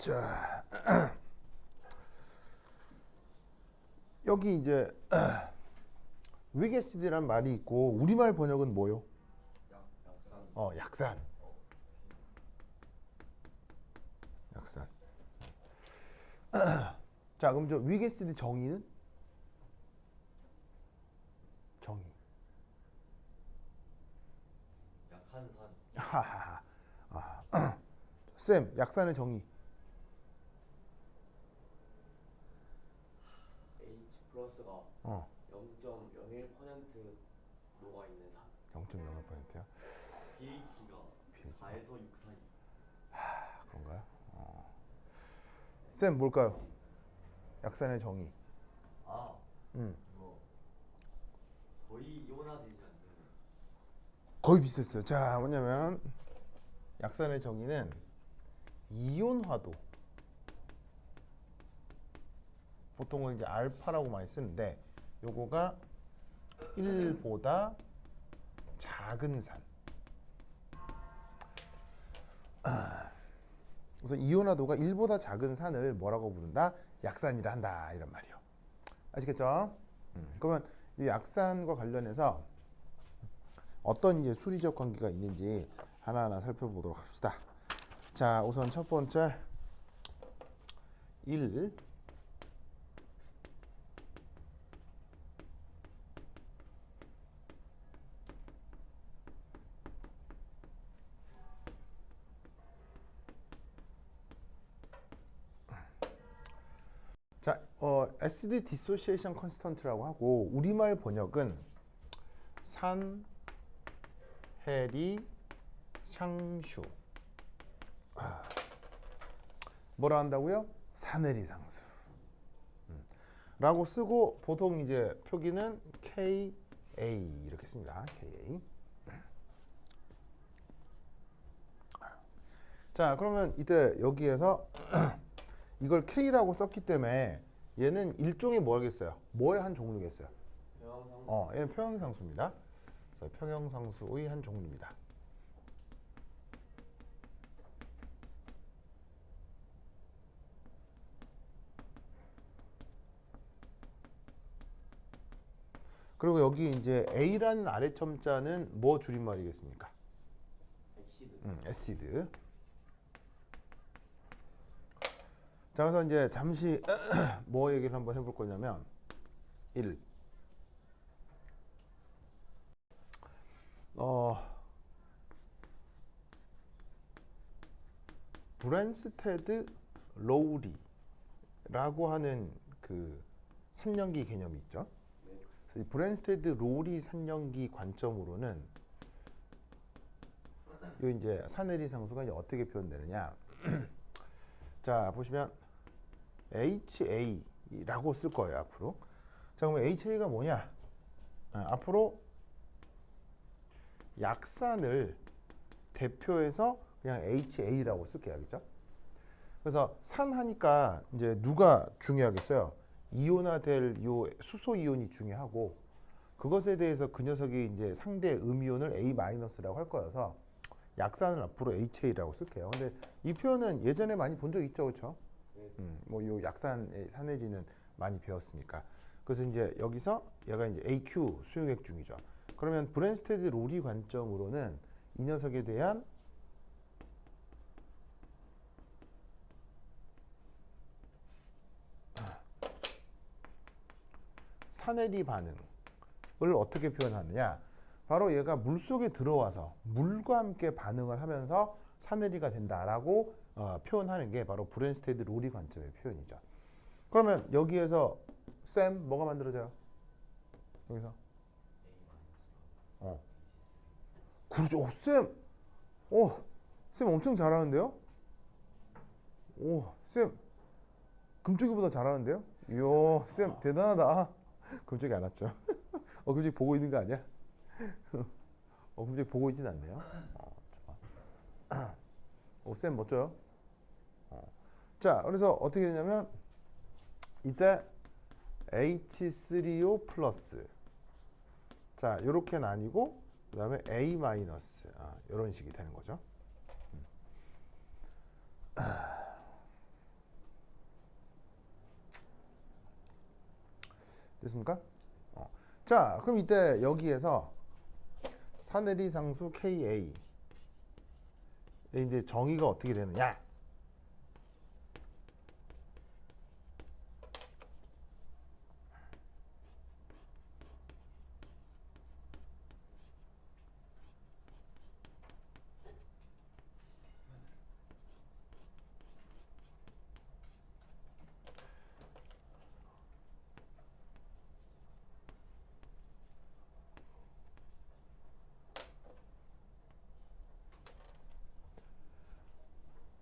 자, 여기 이제 위게시드란 말이 있고 우리말 번역은 뭐요? 약산. 약산. 자, 그럼 저 위게시드 정의는? 정의. 약한 산. 하하하. 쌤, 약산의 정의. H 플러스가 어. 0.01% 녹아있는 산. 0.01%야. pH가 4에서 6 사이. 그런가요? 쌤, 뭘까요? 약산의 정의. 이거 거의 이온화되지 않는. 거의 비슷했어요. 자, 뭐냐면 약산의 정의는 이온화도. 보통은 이제 알파라고 많이 쓰는데 요거가 1보다 작은 산. 그래서 이온화도가 1보다 작은 산을 뭐라고 부른다? 약산이라 한다. 이런 말이요. 아시겠죠? 그러면 이 약산과 관련해서 어떤 이제 수리적 관계가 있는지 하나하나 살펴보도록 합시다. 자, 우선 첫 번째 1. 자, SD 디소시에이션 컨스턴트라고 하고 우리말 번역은 산, 해리, 상슈. 뭐라 한다고요? 산해리상수. 라고 쓰고 보통 이제 표기는 KA 이렇게 씁니다. KA. 자, 그러면 이때 여기에서 이걸 K라고 썼기 때문에 얘는 일종의 뭐겠어요? 뭐의 한 종류겠어요? 평형상수. 얘는 평형상수입니다. 그래서 평형상수의 한 종류입니다. 그리고 여기 이제 A라는 아래첨자는 뭐 줄임말이겠습니까? 엑시드. 에시드. 자, 그래서 이제 잠시 뭐 얘기를 한번 해볼 거냐면 1. 브랜스테드 로우리라고 하는 그 산연기 개념이 있죠. 그래서 이 브랜스테드 로우리 산연기 관점으로는 이 이제 산해리 상수가 이제 어떻게 표현되느냐? 자, 보시면 HA라고 쓸 거예요 앞으로. 자, 그러면 HA가 뭐냐? 앞으로 약산을 대표해서 그냥 HA라고 쓸게요, 알겠죠? 그래서 산 하니까 이제 누가 중요하겠어요? 이온화될 요 수소 이온이 중요하고 그것에 대해서 그 녀석이 이제 상대 음이온을 A-라고 할 거여서 약산을 앞으로 HA라고 쓸게요. 근데 이 표현은 예전에 많이 본 적 있죠, 그렇죠? 뭐 요 약산의 산해지는 많이 배웠으니까. 그래서 이제 여기서 얘가 이제 AQ 수용액 중이죠. 그러면 브랜스테드 로리 관점으로는 이 녀석에 대한 산해리 반응을 어떻게 표현하느냐? 바로 얘가 물속에 들어와서 물과 함께 반응을 하면서 산해리가 된다라고 표현하는 게 바로 브랜스테드 로리 관점의 표현이죠. 그러면 여기에서 쌤 뭐가 만들어져요? 여기서 그렇죠. 쌤 엄청 잘하는데요? 쌤 금쪽이보다 잘하는데요? 이야, 쌤 대단하다. 금쪽이 안 왔죠? 금쪽이 보고 있는 거 아니야? 금쪽이 보고 있진 않네요. 좋아. 쌤 멋져요? 자, 그래서 어떻게 되냐면 이때 H3O 플러스 자, 이렇게 나뉘고 그 다음에 A 마이너스 이런 식이 되는 거죠. 됐습니까? 자, 그럼 이때 여기에서 사내리 상수 KA 이제 정의가 어떻게 되느냐?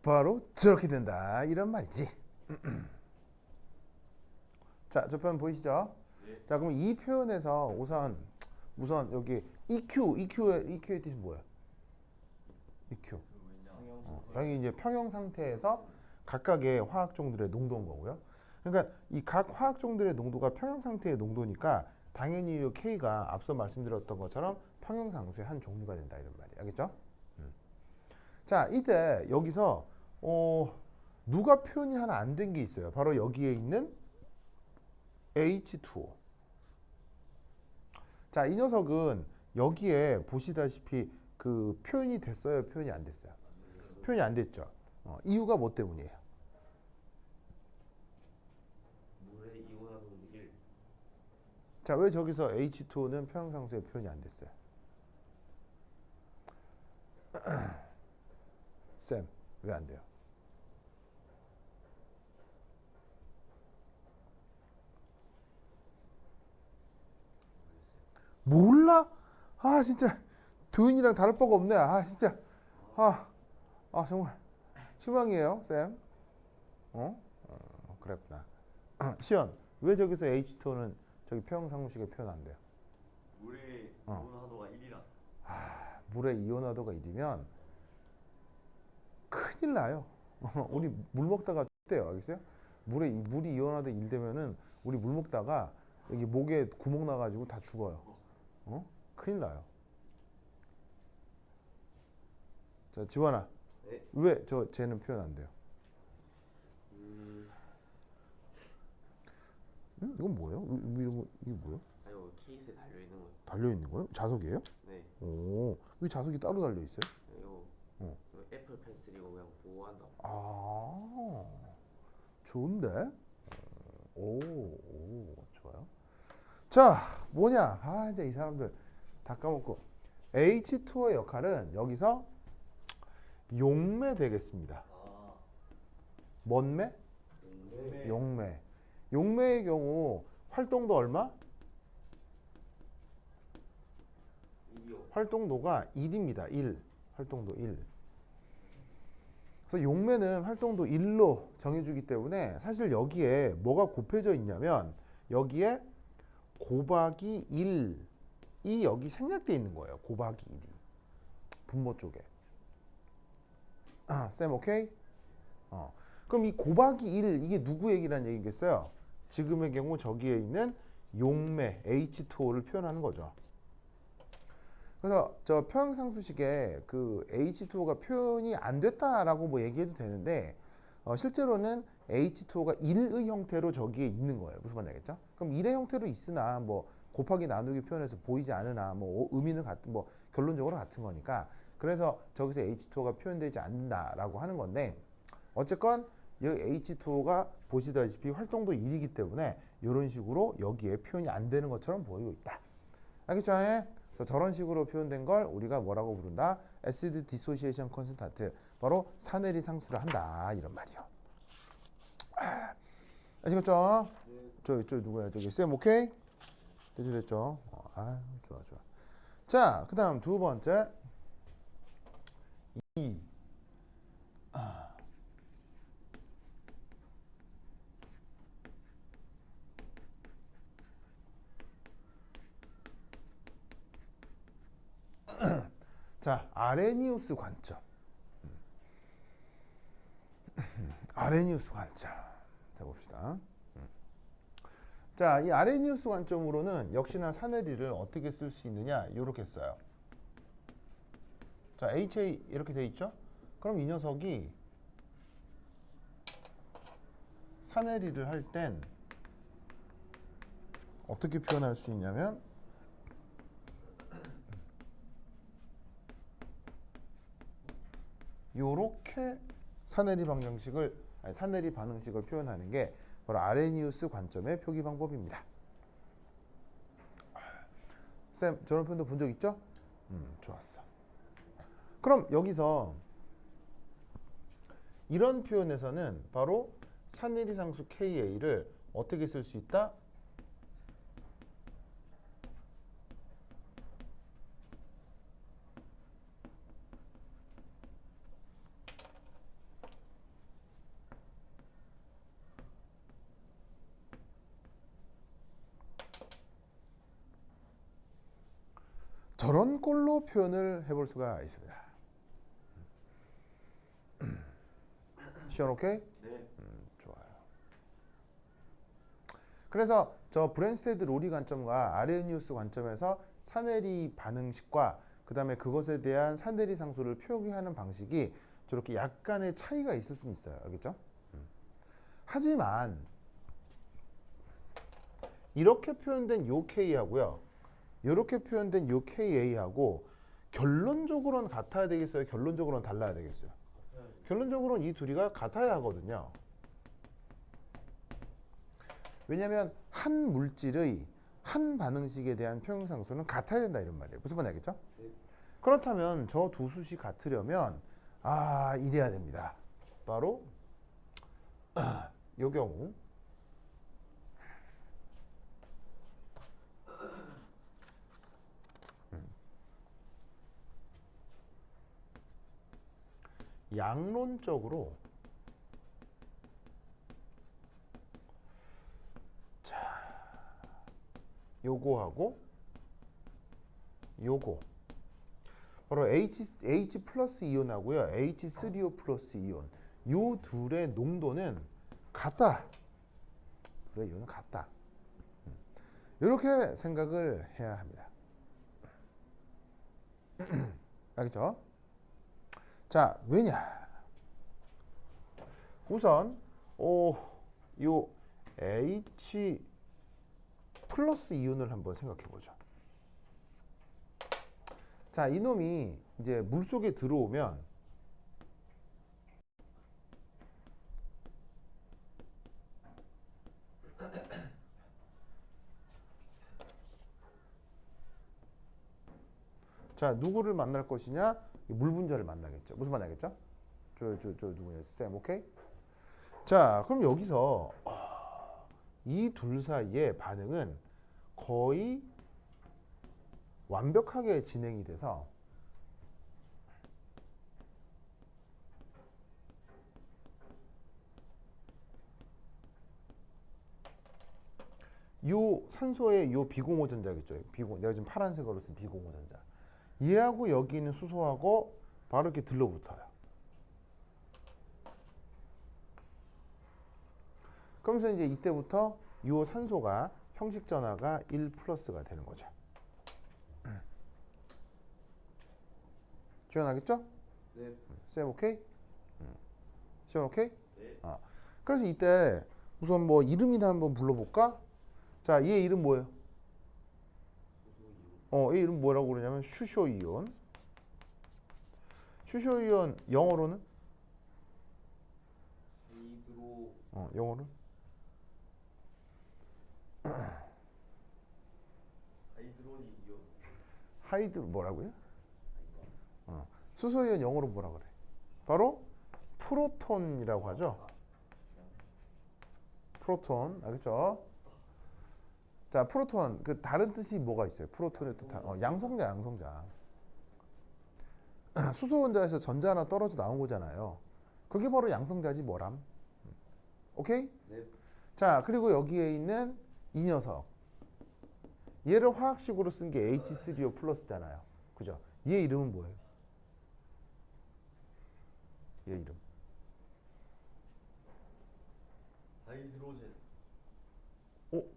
바로 저렇게 된다 이런 말이지. 자, 저 표현 보이시죠? 네. 자, 그럼 이 표현에서 우선 여기 EQ의 뜻이 뭐야? EQ. 그 왜냐? 당연히 이제 평형 상태에서 각각의 화학종들의 농도인 거고요. 그러니까 이 각 화학종들의 농도가 평형 상태의 농도니까 당연히 이 K가 앞서 말씀드렸던 것처럼 평형상수의 한 종류가 된다 이런 말이에요. 알겠죠? 자, 이때 여기서 누가 표현이 하나 안 된 게 있어요. 바로 여기에 있는 H2O. 자, 이 녀석은 여기에 보시다시피 그 표현이 됐어요? 표현이 안 됐어요? 표현이 안 됐죠. 이유가 뭐 때문이에요? 물의 이온화 농도 1. 자, 왜 저기서 H2O는 평형상수의 표현이 안 됐어요? 쌤, 왜 안 돼요? 몰라? 아, 진짜 도윤이랑 다를 바가 없네. 아, 진짜. 정말 실망이에요, 쌤. 그랬구나. 시연, 왜 저기서 H2O는 저기 평형상수식에 표현 안 돼요? 물의 이온화도가 1이라. 물의 이온화도가 1이면 큰일 나요. 우리 물 먹다가 돼요, 알겠어요? 물이 이온화도 1 되면은 우리 물 먹다가 여기 목에 구멍 나가지고 다 죽어요. 큰일 나요. 자, 지원아, 네. 왜 쟤는 표현 안 돼요? 이건 뭐예요? 이게 뭐예요? 아니요, 케이스에 달려 있는 거예요. 달려 있는 거예요? 자석이에요? 네. 오, 왜 자석이 따로 달려 있어요? 이거 이거 애플 펜슬이고 그냥 보호한다. 아, 좋은데? 오, 좋아요. 자, 뭐냐? 이제 이 사람들 다 까먹고. H2O의 역할은 여기서 용매 되겠습니다. 뭔 매? 네. 용매. 용매의 경우 활동도 얼마? 2요. 활동도가 1입니다. 1. 활동도 1. 그래서 용매는 활동도 1로 정해주기 때문에 사실 여기에 뭐가 곱해져 있냐면 여기에 곱하기 1이 여기 생략되어 있는 거예요. 곱하기 1이. 분모 쪽에. 쌤 오케이? 그럼 이 곱하기 1 이게 누구 얘기라는 얘기겠어요? 지금의 경우 저기에 있는 용매 H2O를 표현하는 거죠. 그래서 저 평형상수식에 그 H2O가 표현이 안 됐다라고 뭐 얘기해도 되는데 실제로는 H2O가 1의 형태로 저기에 있는 거예요. 무슨 말인지 알겠죠? 그럼 1의 형태로 있으나 뭐 곱하기 나누기 표현해서 보이지 않으나 뭐 의미는 같은 뭐 결론적으로 같은 거니까 그래서 저기서 H2O가 표현되지 않는다라고 하는 건데 어쨌건 여기 H2O가 보시다시피 활동도 1이기 때문에 이런 식으로 여기에 표현이 안 되는 것처럼 보이고 있다. 알겠죠? 그래서 저런 식으로 표현된 걸 우리가 뭐라고 부른다? 애시드 디소시에이션 컨스탄트. 바로 사내리 상수를 한다. 이런 말이요. 아시겠죠? 네. 저기 누구야? 저기 쌤 오케이? 됐죠? 좋아. 자, 그 다음 두 번째. 자, 아레니우스 관점. 아레니우스 관점. 자, 봅시다. 자, 이 아레니우스 관점으로는 역시나 사내리를 어떻게 쓸 수 있느냐? 이렇게 써요. 자, HA 이렇게 돼 있죠? 그럼 이 녀석이 사내리를 할 땐 어떻게 표현할 수 있냐면 요렇게 사내리 방정식을 아니, 사내리 반응식을 표현하는 게 바로 아레니우스 관점의 표기 방법입니다. 쌤, 저런 표현도 본 적 있죠? 좋았어. 그럼 여기서 이런 표현에서는 바로 사내리 상수 KA를 어떻게 쓸 수 있다? 저런 꼴로 표현을 해볼 수가 있습니다. 시원 오케이? 네. 좋아요. 그래서 저 브랜스테드 로리 관점과 아레니우스 관점에서 사내리 반응식과 그 다음에 그것에 대한 사내리 상수를 표기하는 방식이 저렇게 약간의 차이가 있을 수는 있어요. 알겠죠? 하지만 이렇게 표현된 요 K하고요. 이렇게 표현된 요 KA하고 결론적으로는 같아야 되겠어요? 결론적으로는 달라야 되겠어요? 결론적으로는 이 둘이가 같아야 하거든요. 왜냐하면 한 물질의 한 반응식에 대한 평형상수는 같아야 된다 이런 말이에요. 무슨 말인지 알겠죠? 네. 그렇다면 저 두 숫이 같으려면 이래야 됩니다. 바로 요 경우 양론적으로 요거하고 요거 바로 H 플러스 이온하고요 H3O 플러스 이온 요 둘의 농도는 같다. 그래 이거는 같다. 이렇게 생각을 해야 합니다. 알겠죠? 자, 왜냐? 우선 요 H 플러스 이온을 한번 생각해 보죠. 자, 이놈이 이제 물 속에 들어오면 자, 누구를 만날 것이냐? 물 분자를 만나겠죠. 무슨 만나겠죠? 저 누구냐? 쌤, 오케이? 자, 그럼 여기서 이 둘 사이의 반응은 거의 완벽하게 진행이 돼서 요 산소의 요 비공호전자겠죠. 내가 지금 파란색으로 쓴 비공호전자. 얘하고 여기 있는 수소하고 바로 이렇게 들러붙어요. 그러면서 이제 이때부터 요 산소가 형식 전하가 1 플러스가 되는 거죠. 시원하겠죠? 네. 쌤 오케이? 시원 오케이? 네. 그래서 이때 우선 뭐 이름이나 한번 불러볼까? 자, 얘 이름 뭐예요? 얘 이름 뭐라고 그러냐면 슈쇼이온. 슈쇼이온 영어로는? 하이드로 영어로는? 하이드로닉 이온. 하이드 뭐라고요? 수소이온 영어로 뭐라 그래? 바로 프로톤이라고 하죠. 프로톤 알겠죠? 자, 프로톤 그 다른 뜻이 뭐가 있어요? 프로톤의 뜻 양성자. 수소 원자에서 전자 하나 떨어져 나온 거잖아요. 그게 바로 양성자지 뭐람? 오케이? 네. 자, 그리고 여기에 있는 이 녀석. 얘를 화학식으로 쓴 게 H3O 플러스잖아요. 그죠? 얘 이름은 뭐예요? 얘 이름. 하이드로젠.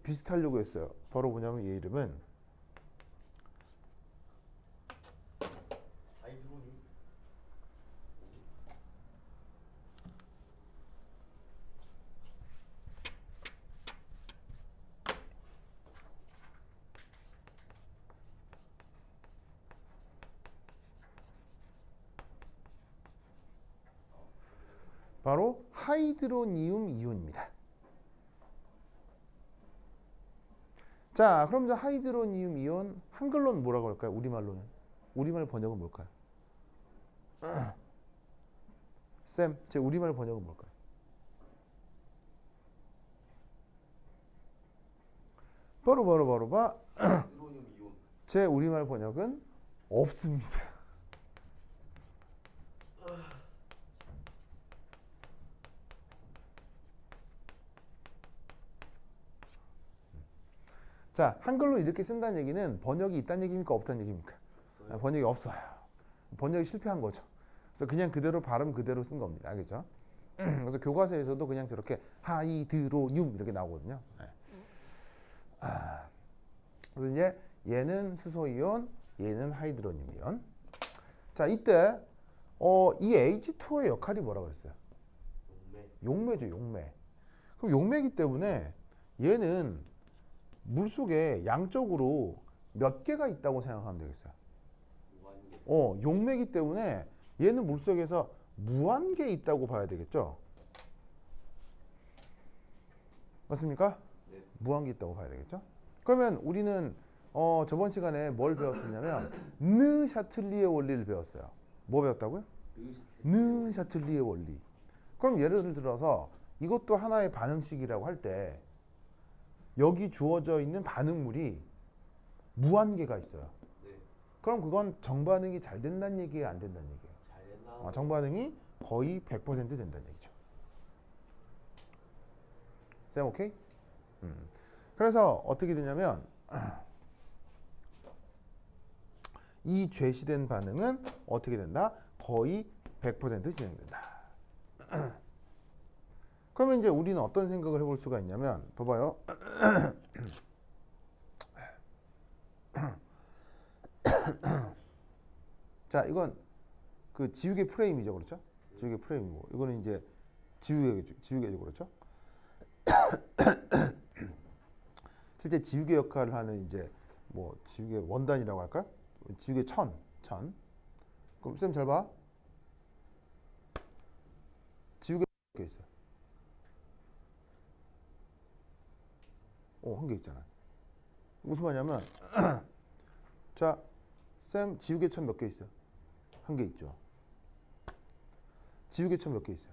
비슷하려고 했어요. 바로 뭐냐면 얘 이름은 하이드로닉. 바로 하이드로니움 이온입니다. 자, 그럼 이제 하이드로니움 이온 한글로는 뭐라고 할까요? 우리말로는. 우리말 번역은 뭘까요? 쌤, 제 우리말 번역은 뭘까요? 바로 하이드로늄 이온. 제 우리말 번역은 없습니다. 자, 한글로 이렇게 쓴다는 얘기는 번역이 있다는 얘기입니까? 없다는 얘기입니까? 번역이 없어요. 번역이 실패한 거죠. 그래서 그냥 그대로 발음 그대로 쓴 겁니다. 알겠죠? 그래서 교과서에서도 그냥 저렇게 하이드로늄 이렇게 나오거든요. 네. 그래서 이제 얘는 수소이온, 얘는 하이드로늄 이온. 자, 이때 이 H2O의 역할이 뭐라고 그랬어요? 용매죠, 용매. 그럼 용매이기 때문에 얘는 물속에 양쪽으로 몇 개가 있다고 생각하면 되겠어요? 용매이기 때문에 얘는 물속에서 무한개 있다고 봐야 되겠죠? 맞습니까? 네. 무한개 있다고 봐야 되겠죠? 그러면 우리는 저번 시간에 뭘 배웠었냐면 느 샤틀리의 원리를 배웠어요. 뭐 배웠다고요? 느 샤틀리의 원리. 그럼 예를 들어서 이것도 하나의 반응식이라고 할 때 여기 주어져 있는 반응물이 무한개가 있어요. 네. 그럼 그건 정반응이 잘 된다는 얘기예요, 안 된다는 얘기예요? 잘 된다. 정반응이 거의 100% 된다는 얘기죠. 쌤 오케이? 그래서 어떻게 되냐면 이 죄시된 반응은 어떻게 된다? 거의 100% 진행된다. 그러면 이제 우리는 어떤 생각을 해볼 수가 있냐면 봐봐요. 자, 이건 그 지우개 프레임이죠, 그렇죠? 지우개 프레임이고 이거는 이제 지우개죠, 그렇죠? 실제 지우개 역할을 하는 이제 뭐 지우개 원단이라고 할까요? 지우개 천. 그럼 쌤 잘 봐. 지우개 몇 개 있어요? 한 개 있잖아요. 무슨 말이냐면 자, 쌤 지우개 천 몇 개 있어요? 한 개 있죠. 지우개 천 몇 개 있어요?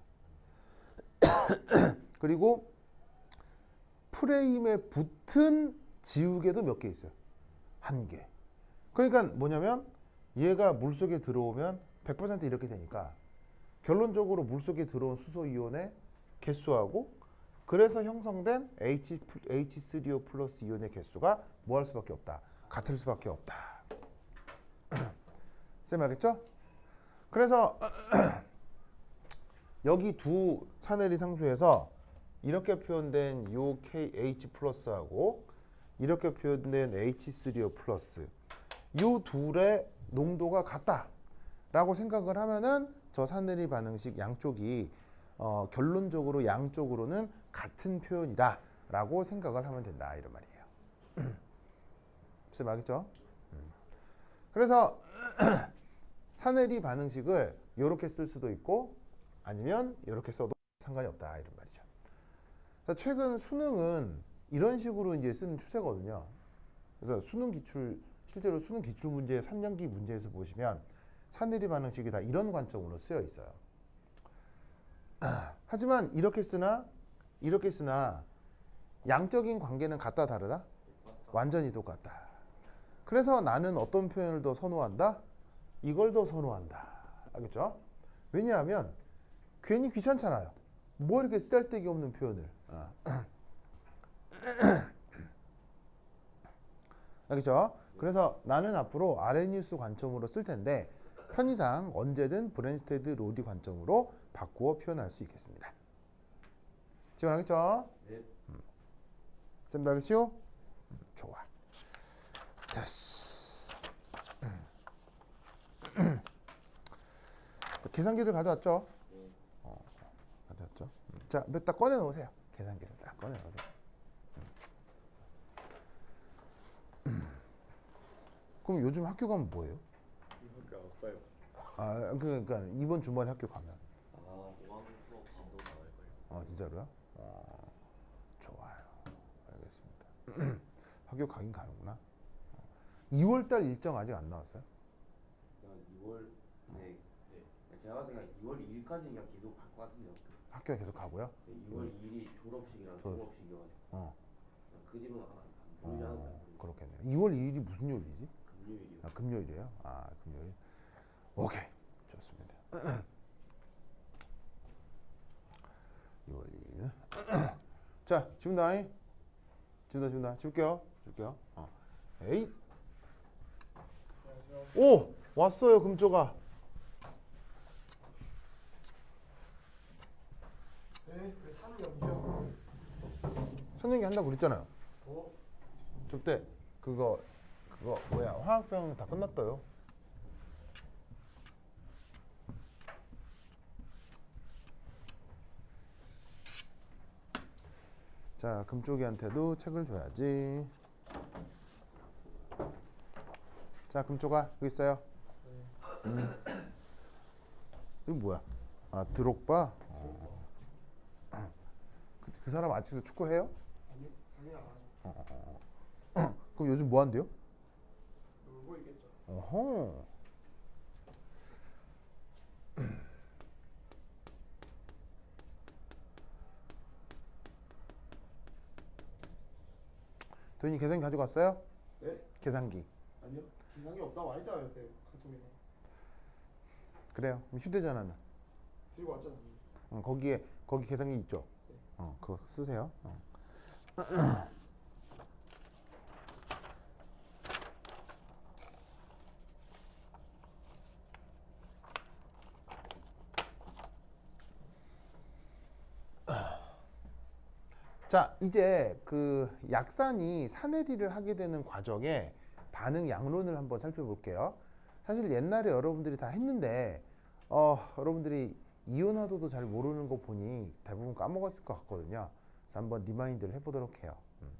그리고 프레임에 붙은 지우개도 몇 개 있어요? 한 개. 그러니까 뭐냐면 얘가 물속에 들어오면 100% 이렇게 되니까 결론적으로 물속에 들어온 수소이온의 개수하고 그래서 형성된 H3O 플러스 이온의 개수가 뭐 할 수밖에 없다? 같을 수밖에 없다. 쌤 알겠죠? 그래서 여기 두 차넬이 상수에서 이렇게 표현된 요 KH 플러스하고 이렇게 표현된 H3O 플러스 요 둘의 농도가 같다라고 생각을 하면은 저 사내리 반응식 양쪽이 결론적으로 양쪽으로는 같은 표현이다라고 생각을 하면 된다 이런 말이에요. 쌤 알겠죠? 그래서 사내리 반응식을 이렇게 쓸 수도 있고 아니면 이렇게 써도 상관이 없다 이런 말이죠. 최근 수능은 이런 식으로 이제 쓰는 추세거든요. 그래서 실제로 수능 기출 문제 3년기 문제에서 보시면 사내리 반응식이 다 이런 관점으로 쓰여 있어요. 하지만 이렇게 쓰나 양적인 관계는 같다 다르다? 완전히 똑같다. 그래서 나는 어떤 표현을 더 선호한다? 이걸 더 선호한다. 알겠죠? 왜냐하면 괜히 귀찮잖아요. 뭐 이렇게 쓸데기 없는 표현을. 알겠죠? 그래서 나는 앞으로 아레니우스 관점으로 쓸 텐데 편의상 언제든 브랜스테드 로디 관점으로 바꾸어 표현할 수 있겠습니다. 지금 알겠죠? 네. 쌤도 알겠죠? 좋아. 됐어. 계산기를 가져왔죠? 네. 가져왔죠? 자, 몇 딱 꺼내 놓으세요. 계산기를 딱 꺼내 놓으세요. 그럼 요즘 학교 가면 뭐예요? 이밖에 없어요. 그러니까 이번 주말에 학교 가면 5학년 수업 진짜로요? 좋아요. 알겠습니다. 학교 가긴 가는구나. 2월달 일정 아직 안 나왔어요? 그냥 2월 네. 제가 봤을 때 그냥 2월 2일까지 그냥 계속 갈 것 같은데요. 학교에 계속 가고요? 2월 2일이 졸업식이랑 졸업식이어가지고 어, 그 뒤로는 안 보이지 않을까요? 그렇겠네요. 2월 2일이 무슨 요일이지? 금요일이요. 금요일이에요? 금요일. 오케이. 좋습니다. 2월 2일. 자, 지운다. 지운다. 지울게요. 에이. 오! 왔어요, 금조가. 네, 그 산을 연기하고 선생님이 한다고 그랬잖아요. 있어요. 저때 그거 뭐야, 화학병 다 끝났어요. 자, 금쪽이한테도 책을 줘야지. 자, 금쪽아, 여기 있어요. 이거 뭐야? 드록바? 그 사람 아직도 축구해요? 아니, 당연히 안 하죠. 그럼 요즘 뭐 한대요? 놀고 있겠죠. 어허. 도현이 계산기 가져갔어요? 네? 계산기. 아니요. 기상이 없다고 말했잖아요, 쌤. 카톡에. 그래요. 그럼 휴대전화는? 들고 왔잖아요. 거기 계산기 있죠? 네. 그거 쓰세요. 자, 이제 그 약산이 산해리를 하게 되는 과정에 반응 양론을 한번 살펴볼게요. 사실 옛날에 여러분들이 다 했는데 여러분들이 이온화도도 잘 모르는 거 보니 대부분 까먹었을 것 같거든요. 그래서 한번 리마인드를 해보도록 해요.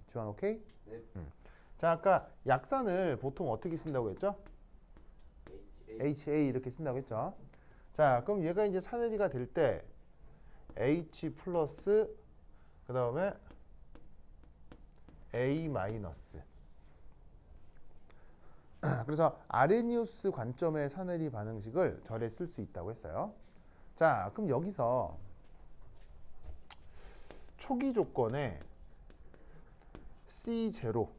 주한 오케이? 네. 자, 아까 약산을 보통 어떻게 쓴다고 했죠? HA 이렇게 쓴다고 했죠. 자, 그럼 얘가 이제 산해리가 될 때 H 플러스 그 다음에 A 마이너스. 그래서 아레니우스 관점의 산해리 반응식을 절에 쓸 수 있다고 했어요. 자, 그럼 여기서 초기 조건에 C0.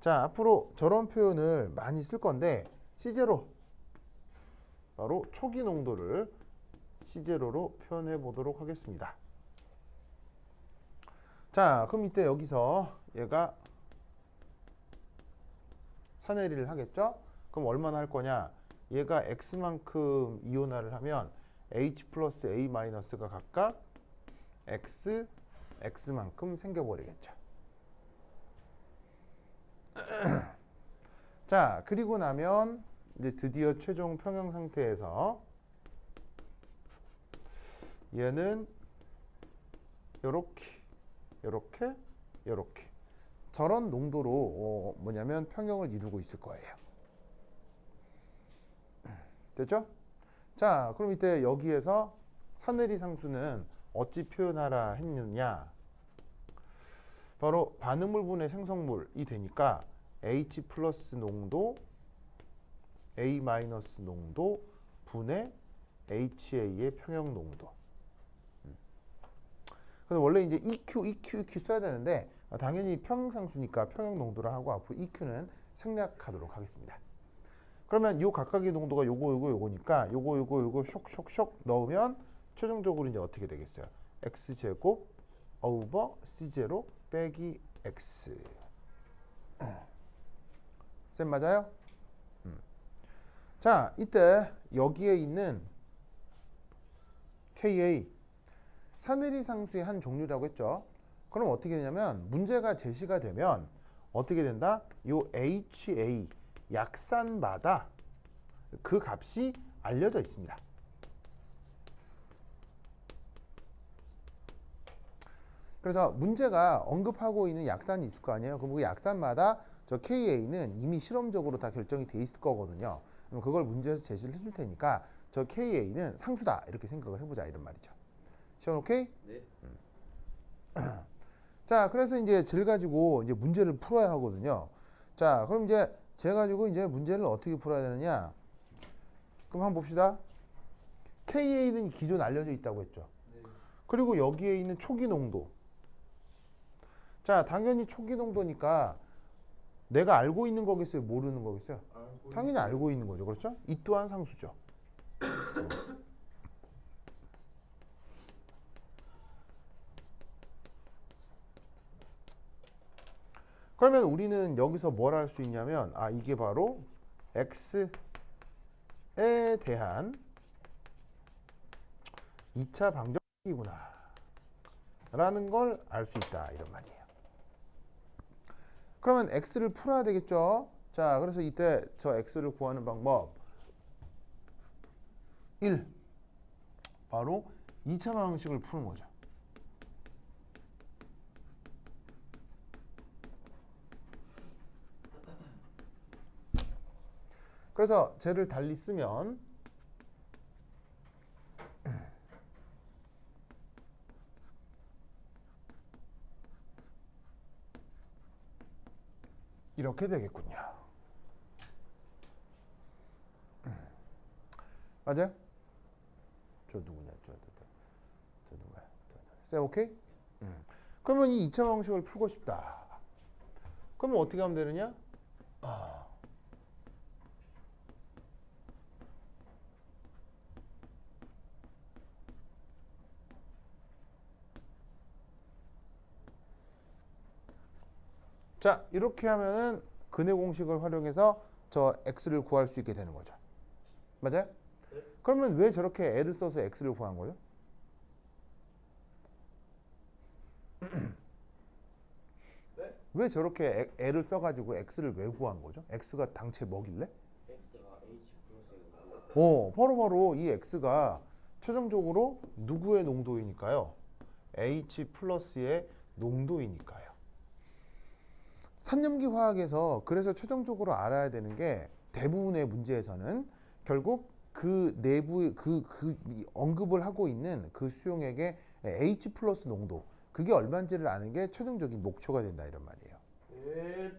자, 앞으로 저런 표현을 많이 쓸 건데 C0 바로 초기 농도를 C0로 표현해 보도록 하겠습니다. 자, 그럼 이때 여기서 얘가 산해리를 하겠죠? 그럼 얼마나 할 거냐? 얘가 X만큼 이온화를 하면 H 플러스 A 마이너스가 각각 X만큼 생겨버리겠죠. 자, 그리고 나면 이제 드디어 최종 평형 상태에서 얘는 요렇게 저런 농도로 뭐냐면 평형을 이루고 있을 거예요. 됐죠? 자, 그럼 이때 여기에서 산해리 상수는 어찌 표현하라 했느냐? 바로 반응물분의 생성물이 되니까 H 플러스 농도 A 마이너스 농도 분의 HA의 평형 농도. 그래서 원래 이제 EQ 써야 되는데 당연히 평형상수니까 평형 농도를 하고 앞으로 EQ는 생략하도록 하겠습니다. 그러면 요 각각의 농도가 요거니까 요거 쇽 넣으면 최종적으로 이제 어떻게 되겠어요? X제곱 오버 C0 빼기 X. 쌤 맞아요? 자, 이때 여기에 있는 KA 산해리 상수의 한 종류라고 했죠. 그럼 어떻게 되냐면 문제가 제시가 되면 어떻게 된다? 요 HA 약산마다 그 값이 알려져 있습니다. 그래서 문제가 언급하고 있는 약산이 있을 거 아니에요. 그럼 그 약산마다 저 KA는 이미 실험적으로 다 결정이 돼 있을 거거든요. 그럼 그걸 문제에서 제시를 해줄 테니까 저 KA는 상수다 이렇게 생각을 해보자 이런 말이죠. 시원 오케이? 네. 자, 그래서 이제 쟤를 가지고 이제 문제를 풀어야 하거든요. 자, 그럼 이제 쟤 가지고 이제 문제를 어떻게 풀어야 되느냐? 그럼 한번 봅시다. KA는 기존 알려져 있다고 했죠. 네. 그리고 여기에 있는 초기 농도. 자, 당연히 초기 농도니까 내가 알고 있는 거겠어요? 모르는 거겠어요? 당연히 알고 있는 거죠. 그렇죠? 이 또한 상수죠. 그러면 우리는 여기서 뭘 할 수 있냐면 이게 바로 x에 대한 2차 방정식이구나 라는 걸 알 수 있다 이런 말이에요. 그러면 x를 풀어야 되겠죠. 자, 그래서 이때 저 x를 구하는 방법 1. 바로 2차 방정식을 푸는 거죠. 그래서 쟤를 달리 쓰면 이렇게 되겠군요. 맞아요? 저 누구냐? 저 누구야? 쌤 오케이? 그러면 이 2차 방식을 풀고 싶다. 그러면 어떻게 하면 되느냐? 자, 이렇게 하면은 근해 공식을 활용해서 저 x를 구할 수 있게 되는 거죠. 맞아요? 네. 그러면 왜 저렇게 애를 써서 x를 구한 거죠? 네? 왜 저렇게 애를 써가지고 x를 왜 구한 거죠? x가 당체 뭐길래? x가 h 플러스 바로 이 x가 최종적으로 누구의 농도이니까요? h 플러스의 농도이니까요. 산염기 화학에서 그래서 최종적으로 알아야 되는 게 대부분의 문제에서는 결국 그 내부의 이 언급을 하고 있는 그 수용액의 H 플러스 농도 그게 얼마인지를 아는 게 최종적인 목표가 된다 이런 말이에요. 네.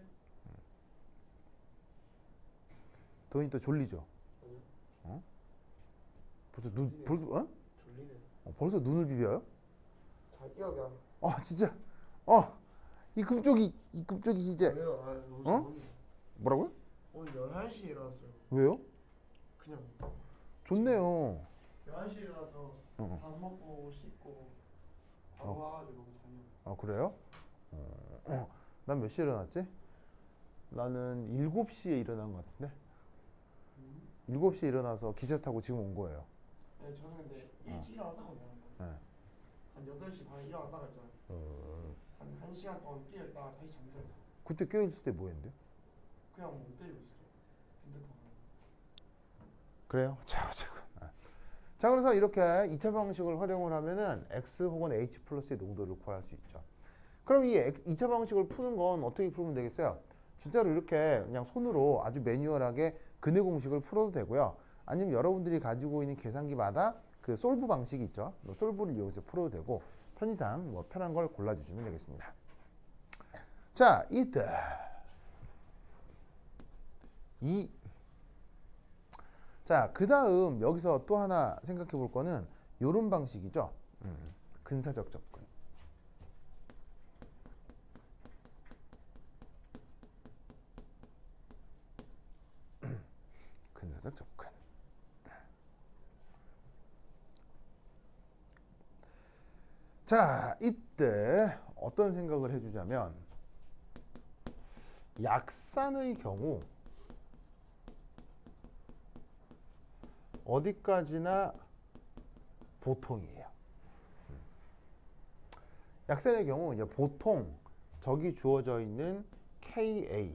돈이 또 졸리죠? 벌써 벌써 눈을 비벼요? 잘 기억이 안 진짜 이 금쪽이 이제 나요. 너무 뭐라고요? 오늘 11시에 일어났어요. 왜요? 그냥 좋네요. 11시에 일어나서 밥 먹고 씻고 바로 와가지고 자요. 그래요? 난 몇 시에 일어났지? 나는 7시에 일어난 것 같은데 7시에 일어나서 기차 타고 지금 온 거예요. 네, 저는 근데 일찍 일어났었거든요. 네. 한 8시 반에 일어났다가 있잖아요. 한 1시간 동안 깨어있다가 다시 잠들었어요. 그때 깨어있을 때 뭐 했는데? 그냥 못 때리고 있었죠. 핸드폰. 그래요? 자, 그래서 이렇게 2차 방식을 활용을 하면은 x 혹은 h 플러스의 농도를 구할 수 있죠. 그럼 이 2차 방식을 푸는 건 어떻게 풀면 되겠어요? 진짜로 이렇게 그냥 손으로 아주 매뉴얼하게 근해 공식을 풀어도 되고요. 아니면 여러분들이 가지고 있는 계산기마다 그 솔브 방식이 있죠. 솔브를 이용해서 풀어도 되고 편의상 뭐 편한 걸 골라주시면 되겠습니다. 자, 자, 그 다음 여기서 또 하나 생각해 볼 거는 요런 방식이죠. 근사적 접근. 근사적 접근. 자, 이때 어떤 생각을 해주자면 약산의 경우 어디까지나 보통이에요. 약산의 경우 이제 보통 저기 주어져 있는 KA와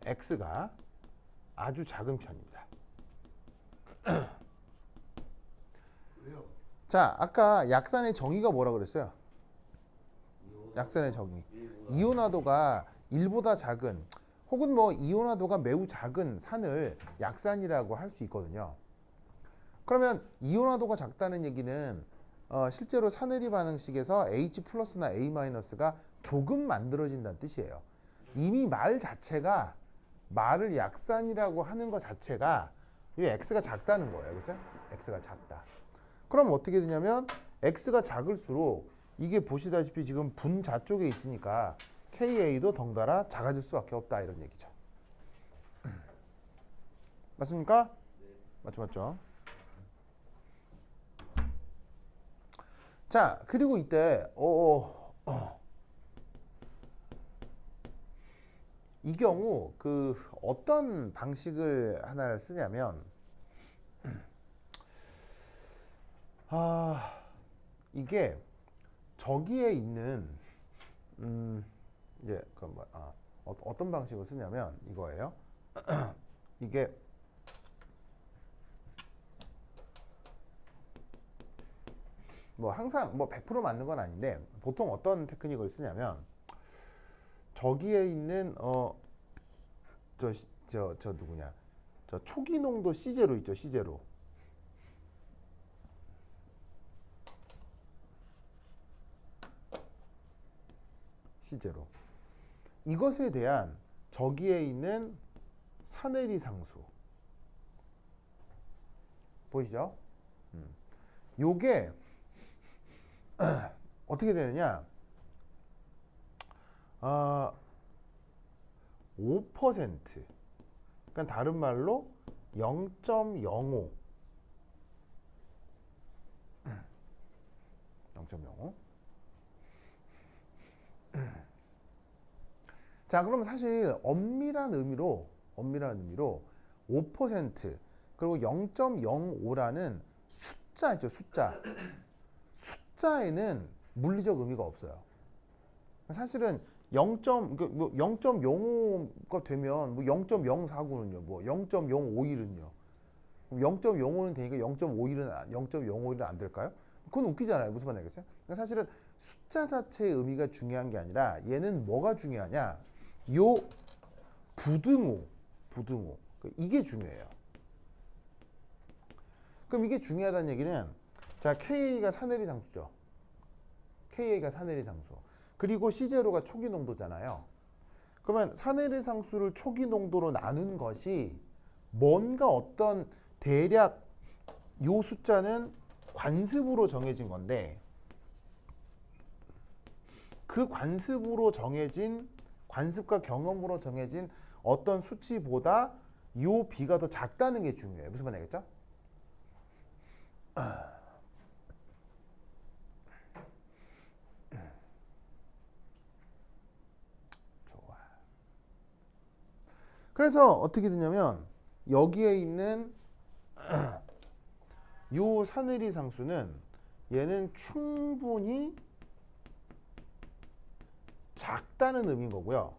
X가 아주 작은 편입니다. 왜요? 자, 아까 약산의 정의가 뭐라 그랬어요? 약산의 정의. 이온화도가 1보다 작은 혹은 뭐 이온화도가 매우 작은 산을 약산이라고 할 수 있거든요. 그러면 이온화도가 작다는 얘기는 실제로 사내리 반응식에서 H 플러스나 A 마이너스가 조금 만들어진다는 뜻이에요. 이미 말 자체가 말을 약산이라고 하는 것 자체가 이 x가 작다는 거예요. 그렇죠? x가 작다. 그럼 어떻게 되냐면 x가 작을수록 이게 보시다시피 지금 분자 쪽에 있으니까 KA도 덩달아 작아질 수밖에 없다 이런 얘기죠. 맞습니까? 맞죠, 맞죠. 자, 그리고 이때 이 경우 그 어떤 방식을 하나를 쓰냐면 이게 저기에 있는 이제 어떤 방식을 쓰냐면 이거예요. 이게 뭐 항상 뭐 100% 맞는 건 아닌데 보통 어떤 테크닉을 쓰냐면 저기에 있는 저 누구냐 저 초기 농도 C0 있죠. C0 C0 이것에 대한 저기에 있는 사내리 상수 보이시죠? 요게 어떻게 되느냐 5% 그러니까 다른 말로 0.05 0.05 자, 그럼 사실 엄밀한 의미로 5% 그리고 0.05라는 숫자 있죠, 숫자에는 물리적 의미가 없어요. 사실은 0.05가 되면 뭐 0.049는요, 뭐 0.051은요. 0.05는 되니까 0.05일은 안 될까요? 그건 웃기잖아요. 무슨 말인지 알겠어요? 그러니까 사실은 숫자 자체의 의미가 중요한 게 아니라 얘는 뭐가 중요하냐? 요 부등호 이게 중요해요. 그럼 이게 중요하다는 얘기는 자 KA가 사내리 상수죠. KA가 사내리 상수. 그리고 C0가 초기 농도잖아요. 그러면 사내리 상수를 초기 농도로 나눈 것이 뭔가 어떤 대략 요 숫자는 관습으로 정해진 건데 그 관습과 경험으로 정해진 어떤 수치보다 요 비가 더 작다는 게 중요해요. 무슨 말인지 알겠죠? 좋아. 그래서 어떻게 되냐면 여기에 있는 요 사내리 상수는 얘는 충분히 작다는 의미인 거고요.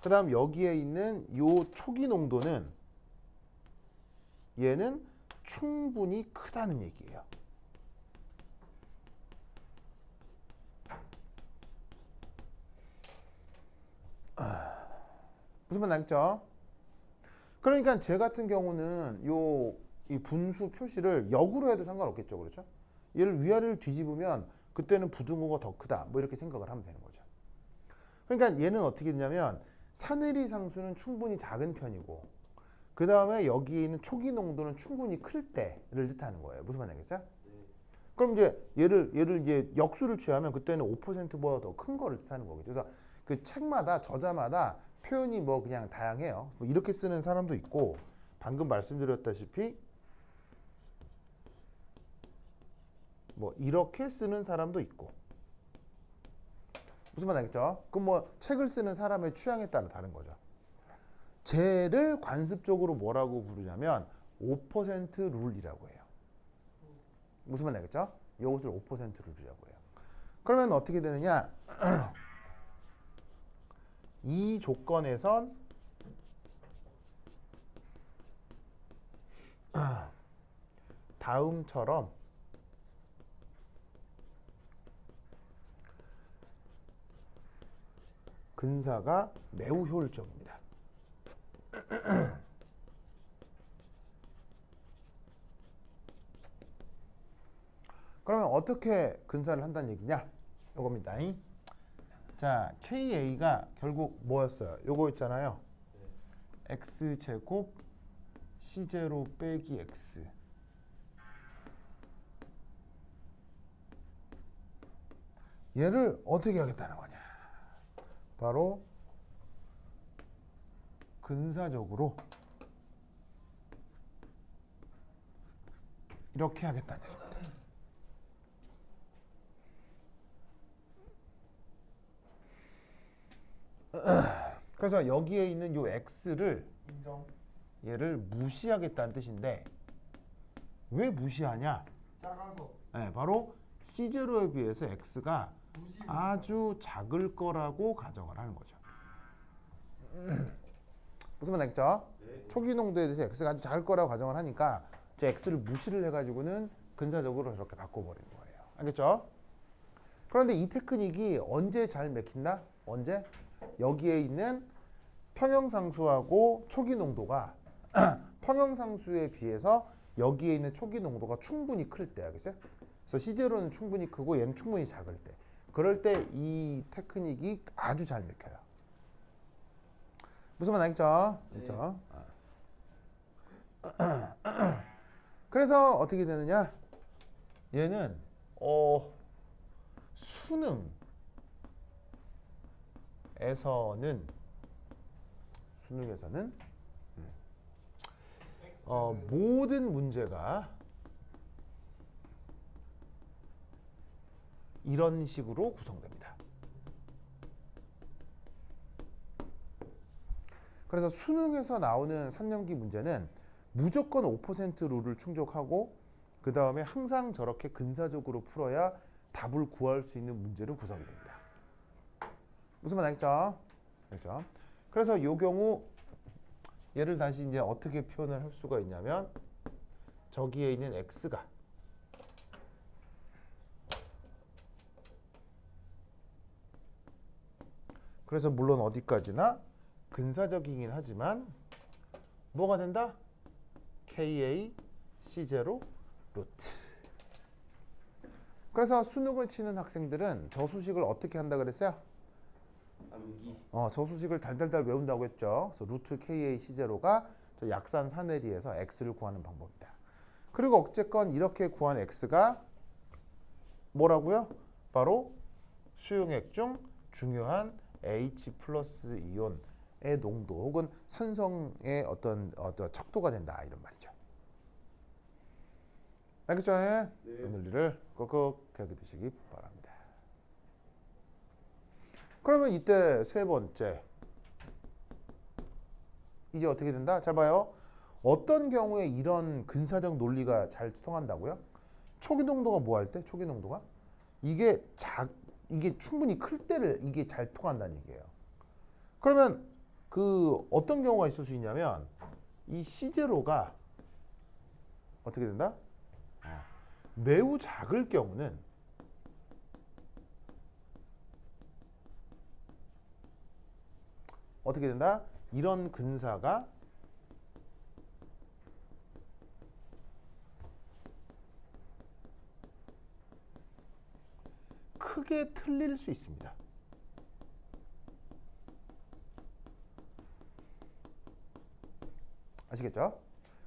그 다음 여기에 있는 요 초기 농도는 얘는 충분히 크다는 얘기예요. 무슨 말 나겠죠? 그러니까 제 같은 경우는 이 분수 표시를 역으로 해도 상관없겠죠. 그렇죠? 얘를 위아래를 뒤집으면 그때는 부등호가 더 크다. 뭐 이렇게 생각을 하면 되는 거죠. 그러니까 얘는 어떻게 되냐면 사내리 상수는 충분히 작은 편이고 그 다음에 여기에 있는 초기 농도는 충분히 클 때를 뜻하는 거예요. 무슨 말인지 알겠어요? 그럼 이제 얘를 이제 역수를 취하면 그때는 5%보다 더 큰 거를 뜻하는 거겠죠. 그래서 그 책마다 저자마다 표현이 뭐 그냥 다양해요. 뭐 이렇게 쓰는 사람도 있고 방금 말씀드렸다시피 뭐 이렇게 쓰는 사람도 있고 무슨 말 알겠죠? 그럼 뭐 책을 쓰는 사람의 취향에 따라 다른 거죠. 쟤를 관습적으로 뭐라고 부르냐면 5% 룰이라고 해요. 무슨 말 알겠죠? 이것을 5% 룰이라고 해요. 그러면 어떻게 되느냐? 이 조건에선 다음처럼 근사가 매우 효율적입니다. 그러면 어떻게 근사를 한다는 얘기냐? 요겁니다. 자, KA가 결국 뭐였어요? 요거 있잖아요. X제곱 C0 빼기 X. 얘를 어떻게 하겠다는 거냐? 바로 근사적으로 이렇게 하겠다는 얘기입니다. 그래서 여기에 있는 요 x를 인정. 얘를 무시하겠다는 뜻인데 왜 무시하냐? 작아서 네, 바로 C0에 비해서 x가 무지. 아주 작을 거라고 가정을 하는 거죠. 무슨 말 알겠죠? 네. 초기 농도에 대해서 x가 아주 작을 거라고 가정을 하니까 저 x를 무시를 해가지고는 근사적으로 이렇게 바꿔버린 거예요. 알겠죠? 그런데 이 테크닉이 언제 잘 맥힌다? 언제? 여기에 있는 평형상수하고 초기 농도가 평형상수에 비해서 여기에 있는 초기 농도가 충분히 클 때, 알겠어요? 그래서 C0는 충분히 크고 얘는 충분히 작을 때, 그럴 때 이 테크닉이 아주 잘 맥혀요. 무슨 말 알겠죠? 알겠죠? 그래서 어떻게 되느냐? 얘는 수능에서는 모든 문제가 이런 식으로 구성됩니다. 그래서 수능에서 나오는 3년기 문제는 무조건 5% 룰을 충족하고 그 다음에 항상 저렇게 근사적으로 풀어야 답을 구할 수 있는 문제로 구성이 됩니다. 무슨 말 알겠죠? 그렇죠? 그래서 이 경우 얘를 다시 이제 어떻게 표현을 할 수가 있냐면 저기에 있는 x가 그래서 물론 어디까지나 근사적이긴 하지만 뭐가 된다? KA C0 루트. 그래서 수능을 치는 학생들은 저 수식을 어떻게 한다 그랬어요? 암기. 저 수식을 달달달 외운다고 했죠. 그래서 루트 KA C0가 저 약산 사내리에서 x를 구하는 방법이다. 그리고 어쨌건 이렇게 구한 x가 뭐라고요? 바로 수용액 중 중요한 H 플러스 이온의 농도 혹은 산성의 어떤 척도가 된다 이런 말이죠. 알겠죠? 네. 논리를 꼭꼭 기억해두시기 바랍니다. 그러면 이때 세 번째 이제 어떻게 된다? 잘 봐요. 어떤 경우에 이런 근사적 논리가 잘 통한다고요? 초기 농도가 뭐 할 때? 초기 농도가 이게 충분히 클 때를 이게 잘 통한다는 얘기예요. 그러면 그 어떤 경우가 있을 수 있냐면 이 C0가 어떻게 된다? 매우 작을 경우는 어떻게 된다? 이런 근사가 크게 틀릴 수 있습니다. 아시겠죠?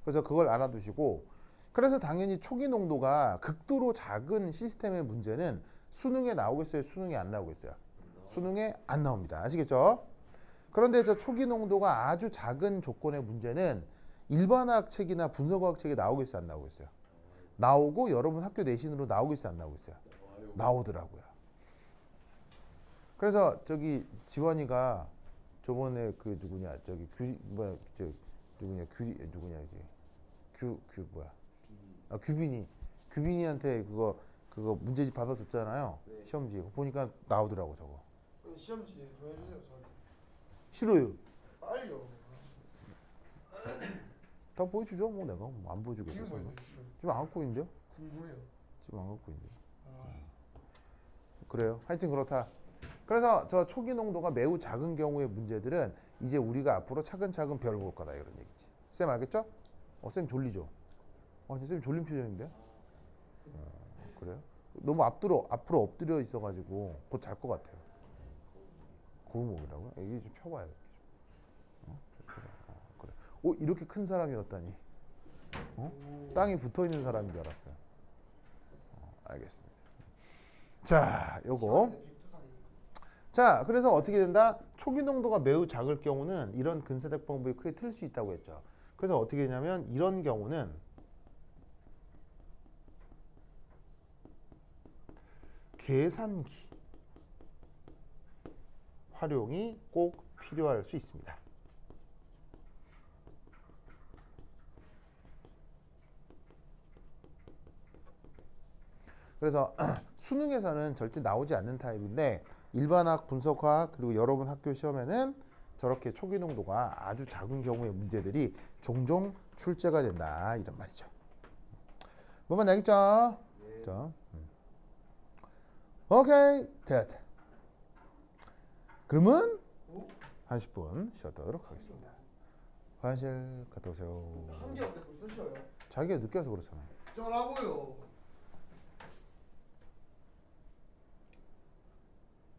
그래서 그걸 알아두시고 그래서 당연히 초기 농도가 극도로 작은 시스템의 문제는 수능에 나오겠어요? 수능에 안 나오겠어요? 수능에 안 나옵니다. 아시겠죠? 그런데 저 초기 농도가 아주 작은 조건의 문제는 일반화학 책이나 분석화학 책에 나오겠어요? 안 나오겠어요? 나오고 여러분 학교 내신으로 나오겠어요? 안 나오겠어요? 나오더라고요. 그래서 저기 지원이가 저번에 그 누구냐 저기 규빈이한테 그거 문제집 받아줬잖아요. 네. 시험지 보니까 나오더라고 저거. 시험지 보여주세요 저한테. 싫어요. 빨리요. 다 보여주죠. 뭐 내가 안 보여주겠어. 지금 보여주세요. 지금. 지금 안 갖고 있는데요? 궁금해요. 지금 안 갖고 있는데. 아, 그래요. 하여튼 그렇다. 그래서 저 초기 농도가 매우 작은 경우의 문제들은 이제 우리가 앞으로 차근차근 배워볼 거다 이런 얘기지. 쌤 알겠죠? 쌤 졸리죠? 쌤 졸린 표정인데요? 그래요? 너무 앞으로 엎드려 있어가지고 곧 잘 것 같아요. 고우목이라고요? 이게 좀 펴봐요. 그래. 이렇게 큰 사람이었다니. 땅이 붙어 있는 사람인 줄 알았어요. 알겠습니다. 자, 요거. 자, 그래서 어떻게 된다? 초기 농도가 매우 작을 경우는 이런 근사적 방법이 크게 틀릴 수 있다고 했죠. 그래서 어떻게 되냐면 이런 경우는 계산기 활용이 꼭 필요할 수 있습니다. 그래서 수능에서는 절대 나오지 않는 타입인데 일반학, 분석학 그리고 여러분 학교 시험에는 저렇게 초기 농도가 아주 작은 경우의 문제들이 종종 출제가 된다 이런 말이죠. 뭐만 알겠죠? 네. 자, 오케이 됐다. 그러면 한 10분 쉬었도록 하겠습니다. 화장실 갔다 오세요. 한 개 없는데 벌써 쉬어요. 자기가 늦게 와서 그렇잖아. 쩌라고요.